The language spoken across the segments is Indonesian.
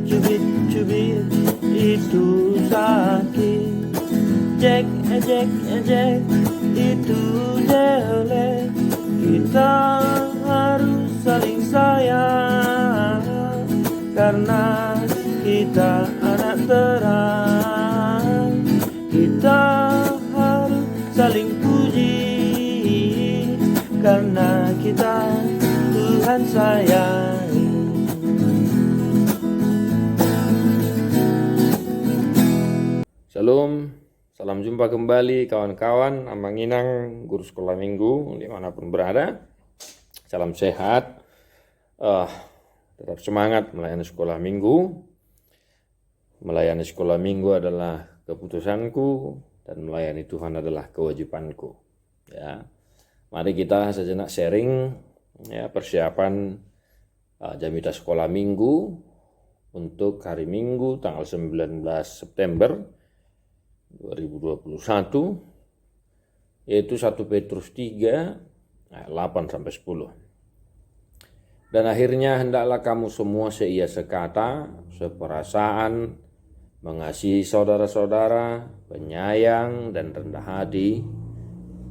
cubit itu sakit. Ejek, ejek, ejek itu jelek. Kita harus saling sayang karena kita anak terang. Kita harus saling puji karena kita Tuhan sayangi. Shalom, salam jumpa kembali kawan-kawan Amang Inang, guru sekolah minggu dimanapun berada. Salam sehat, tetap semangat melayani sekolah minggu. Melayani sekolah minggu adalah keputusanku dan melayani Tuhan adalah kewajibanku. Ya, mari kita sejenak sharing ya persiapan Jamita sekolah minggu untuk hari Minggu tanggal 19 September 2021, yaitu 1 Petrus 3 ayat 8-10. Dan akhirnya hendaklah kamu semua seia sekata, seperasaan, mengasihi saudara-saudara, penyayang dan rendah hati,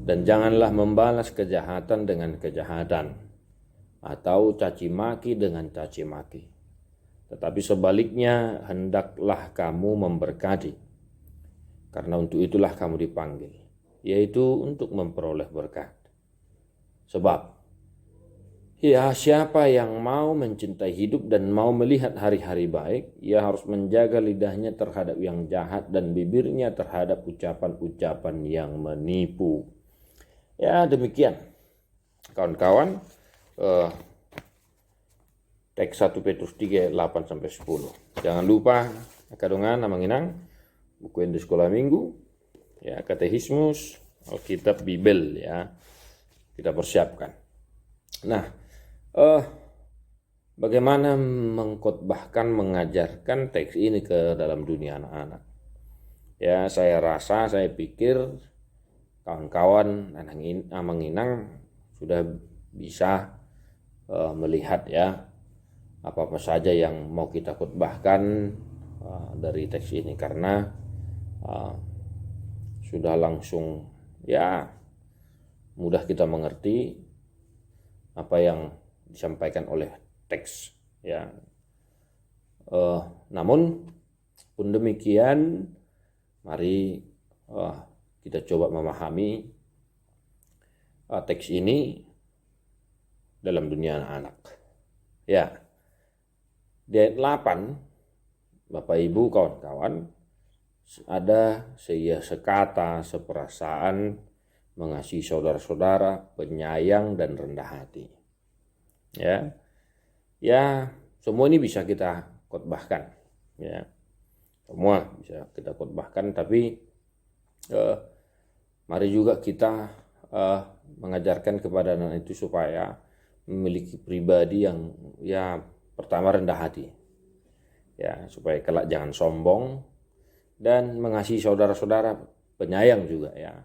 dan janganlah membalas kejahatan dengan kejahatan atau caci maki dengan caci maki. Tetapi sebaliknya hendaklah kamu memberkati, karena untuk itulah kamu dipanggil, yaitu untuk memperoleh berkat. Sebab, ya siapa yang mau mencintai hidup dan mau melihat hari-hari baik, ia harus menjaga lidahnya terhadap yang jahat dan bibirnya terhadap ucapan-ucapan yang menipu. Ya demikian, kawan-kawan, teks 1 Petrus 3 8-10. Jangan lupa kadungan Amang Inang, buku di sekolah minggu, ya katekismus, Alkitab, Bibel, ya kita persiapkan. Nah, bagaimana mengkhotbahkan, mengajarkan teks ini ke dalam dunia anak-anak? Ya, saya pikir kawan-kawan Amang Inang sudah bisa melihat ya apa-apa saja yang mau kita khotbahkan dari teks ini, karena sudah langsung ya mudah kita mengerti apa yang disampaikan oleh teks ya. Namun pun demikian, mari kita coba memahami teks ini dalam dunia anak-anak. Ya, di ayat 8, Bapak Ibu kawan-kawan, ada seia sekata, seperasaan, mengasihi saudara-saudara, penyayang dan rendah hati. Ya, semua ini bisa kita khotbahkan. Ya, semua bisa kita khotbahkan. Tapi mari juga kita mengajarkan kepada anak itu supaya memiliki pribadi yang ya pertama rendah hati. Ya, supaya kelak jangan sombong dan mengasihi saudara-saudara, penyayang juga ya.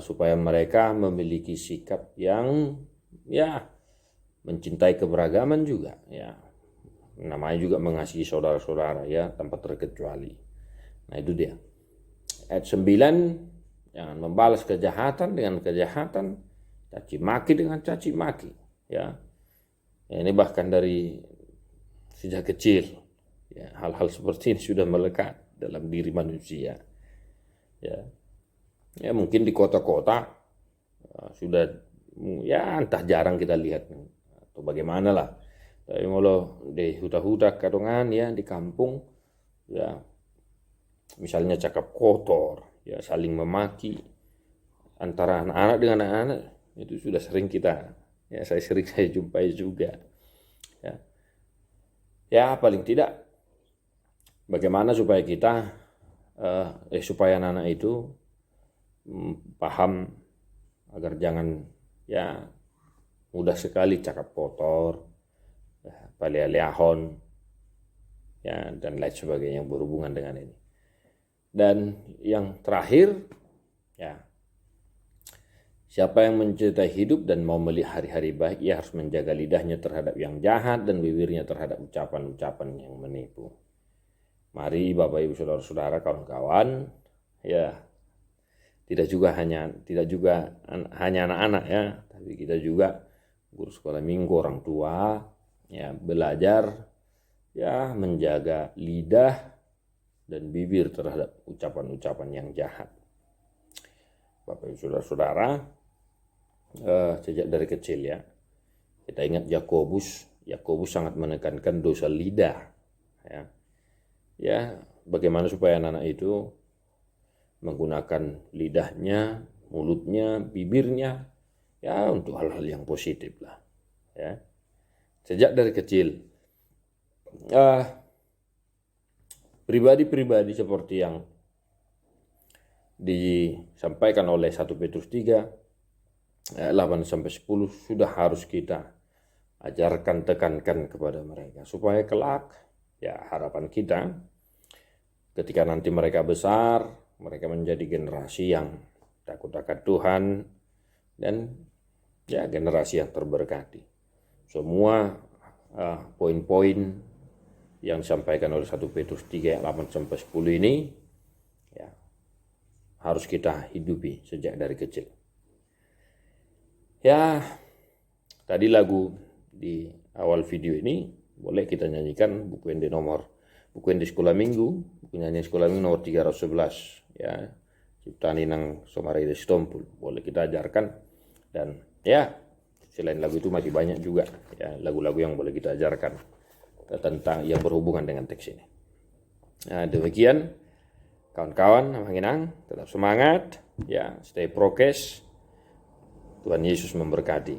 Supaya mereka memiliki sikap yang ya mencintai keberagaman juga ya. Namanya juga mengasihi saudara-saudara ya, tanpa terkecuali. Nah, itu dia. Ayat 9, jangan membalas kejahatan dengan kejahatan, caci maki dengan caci maki ya. Ini bahkan dari sejak kecil ya, hal-hal seperti ini sudah melekat dalam diri manusia ya mungkin di kota-kota sudah ya entah jarang kita lihat atau bagaimana lah, tapi kalau di huta-huta kadongan ya, di kampung ya, misalnya cakap kotor ya, saling memaki antara anak-anak dengan anak-anak, itu sudah sering saya jumpai juga ya paling tidak bagaimana supaya kita supaya anak-anak itu paham agar jangan ya mudah sekali cakap kotor, palialiahon ya, dan lain sebagainya yang berhubungan dengan ini. Dan yang terakhir ya, Siapa yang mencintai hidup dan mau melihat hari-hari baik, ia harus menjaga lidahnya terhadap yang jahat dan bibirnya terhadap ucapan-ucapan yang menipu. Mari Bapak Ibu Saudara-saudara, kawan-kawan, ya tidak juga hanya anak-anak ya, tapi kita juga guru sekolah minggu, orang tua, ya belajar ya menjaga lidah dan bibir terhadap ucapan-ucapan yang jahat. Bapak Ibu Saudara-saudara, sejak dari kecil ya, kita ingat Yakobus sangat menekankan dosa lidah. Ya, bagaimana supaya anak-anak itu menggunakan lidahnya, mulutnya, bibirnya, ya untuk hal-hal yang positif lah. Ya, sejak dari kecil, pribadi-pribadi seperti yang disampaikan oleh 1 Petrus 3 8-10 sudah harus kita ajarkan, tekankan kepada mereka supaya kelak ya harapan kita ketika nanti mereka besar, mereka menjadi generasi yang takut akan Tuhan dan ya generasi yang terberkati. Semua poin-poin yang disampaikan oleh 1 Petrus 3 8-10 ini ya harus kita hidupi sejak dari kecil. Ya, tadi lagu di awal video ini boleh kita nyanyikan buku yang di sekolah minggu, buku nyanyi sekolah minggu nomor 311 ya, ciptaan Inang Somaride Stompul, boleh kita ajarkan. Dan ya selain lagu itu masih banyak juga ya lagu-lagu yang boleh kita ajarkan tentang yang berhubungan dengan teks ini. Nah, demikian kawan-kawan, Abang Inang tetap semangat ya, stay prokes. Tuhan Yesus memberkati.